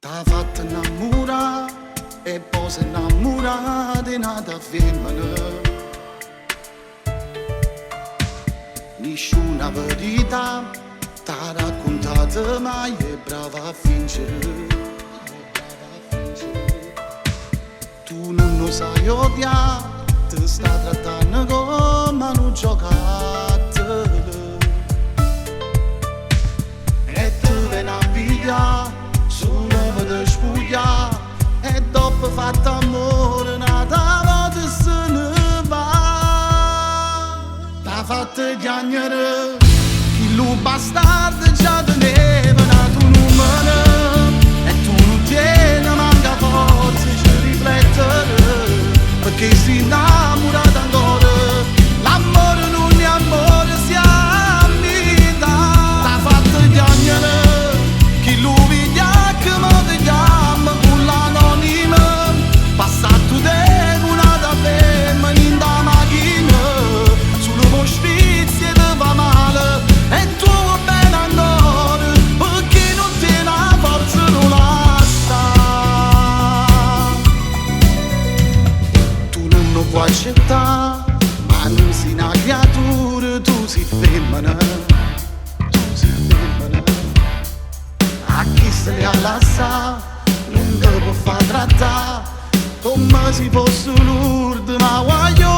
T'ha fatto innamorare e poi si innamora di un'altra femmina. Nessuna verità t'ha raccontata mai, è brava a fingere. Tu non lo sai odiare, ti sta trattando come un giocattolo. E tu vieni a pigliare solo per spugliare, e dopo fatto amore nata volta se ne va. T'ha fatto chiagnere chi lo bastardo già teneva nato un umano, e tu non tieni manca forza di riflettere, perché si innamorata ancora. L'amore non è amore, si ammira. T'ha fatto chiagnere chi lo veglia che mi vediamo con l'anonimo, passato tempo una da femmina in da macchina, sulle postizia ti va male e tu bene ancora, perché non ti la forza non lascia. Tu non lo puoi accettare, ma non sei una creatura, tu sei femmina, tu sei femmina. A chi se li ha lasciati non te può far trattare come se fosse l'urto, ma voglio